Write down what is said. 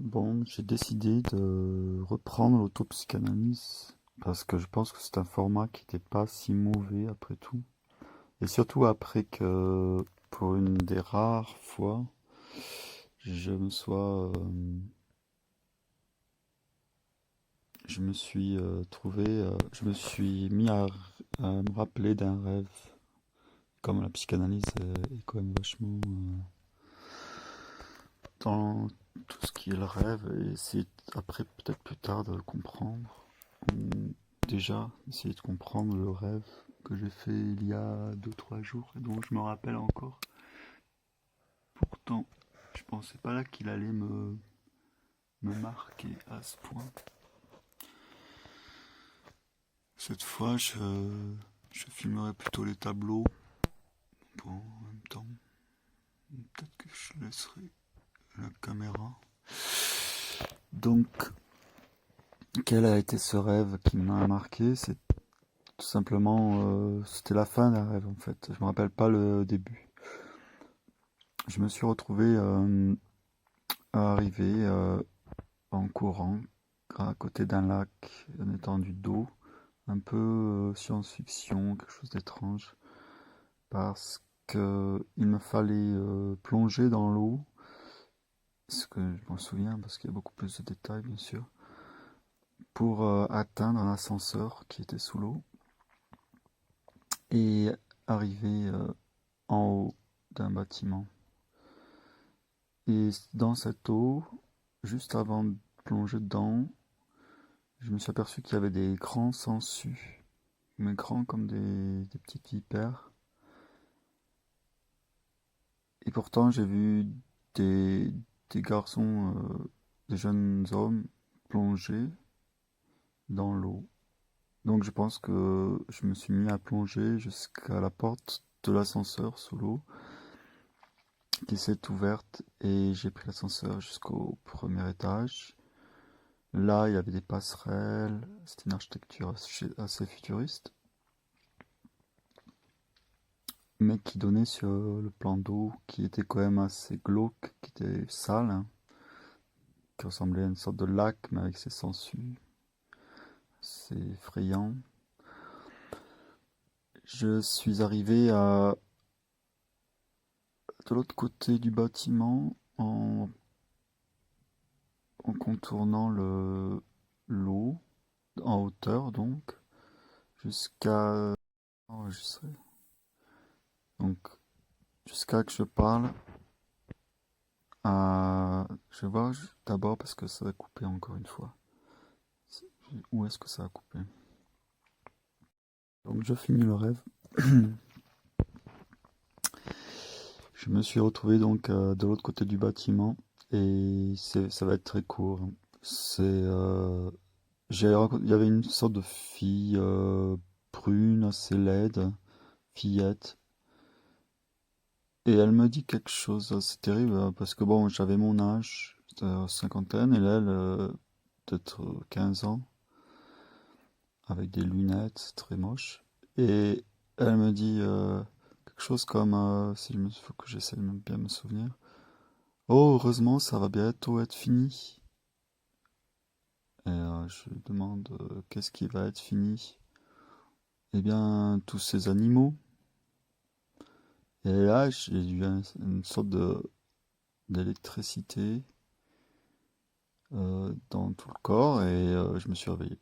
Bon, j'ai décidé de reprendre l'autopsychanalyse parce que je pense que c'est un format qui n'était pas si mauvais après tout. Et surtout après que, pour une des rares fois, je me sois, je me suis trouvé, je me suis mis à me rappeler d'un rêve. Comme la psychanalyse est quand même vachement dans tout ce qui est le rêve, et essayer après peut-être plus tard de le comprendre. Ou déjà essayer de comprendre le rêve que j'ai fait il y a 2 3 jours et dont je me rappelle encore. Pourtant, je pensais pas là qu'il allait me marquer à ce point. Cette fois, je filmerai plutôt les tableaux. Bon, en même temps, peut-être que je laisserai la caméra. Donc, quel a été ce rêve qui m'a marqué? C'est tout simplement, c'était la fin d'un rêve en fait. Je me rappelle pas le début. Je me suis retrouvé arrivé en courant à côté d'un lac, en étendue d'eau, un peu science-fiction, quelque chose d'étrange, parce que il me fallait plonger dans l'eau, ce que je m'en souviens parce qu'il y a beaucoup plus de détails bien sûr, pour atteindre un ascenseur qui était sous l'eau et arriver en haut d'un bâtiment. Et dans cette eau, juste avant de plonger dedans, je me suis aperçu qu'il y avait des grands sangsues, mais grands comme des petites vipères. Et pourtant, j'ai vu des, des garçons, des jeunes hommes plonger dans l'eau. Donc je pense que je me suis mis à plonger jusqu'à la porte de l'ascenseur sous l'eau, qui s'est ouverte, et j'ai pris l'ascenseur jusqu'au premier étage. Là, il y avait des passerelles, c'était une architecture assez futuriste, mais qui donnait sur le plan d'eau, qui était quand même assez glauque, qui était sale, hein, qui ressemblait à une sorte de lac, mais avec ses sangsues. C'est effrayant. Je suis arrivé de l'autre côté du bâtiment en contournant l'eau, en hauteur donc, jusqu'à enregistrer. Donc, jusqu'à que je parle je vais voir d'abord parce que ça a coupé encore une fois. Où est-ce que ça a coupé? Donc je finis le rêve. Je me suis retrouvé donc de l'autre côté du bâtiment et ça va être très court. C'est il y avait une sorte de fille brune, assez laide, fillette, et elle me dit quelque chose. C'est terrible parce que bon, j'avais mon âge, cinquantaine, et elle, peut-être 15 ans, avec des lunettes, très moche. Et elle me dit quelque chose comme, faut que j'essaie de bien me souvenir. Oh, heureusement, ça va bientôt être fini. Et je lui demande qu'est-ce qui va être fini? Eh bien, tous ces animaux. Et là, j'ai eu une sorte d'électricité dans tout le corps et je me suis réveillé.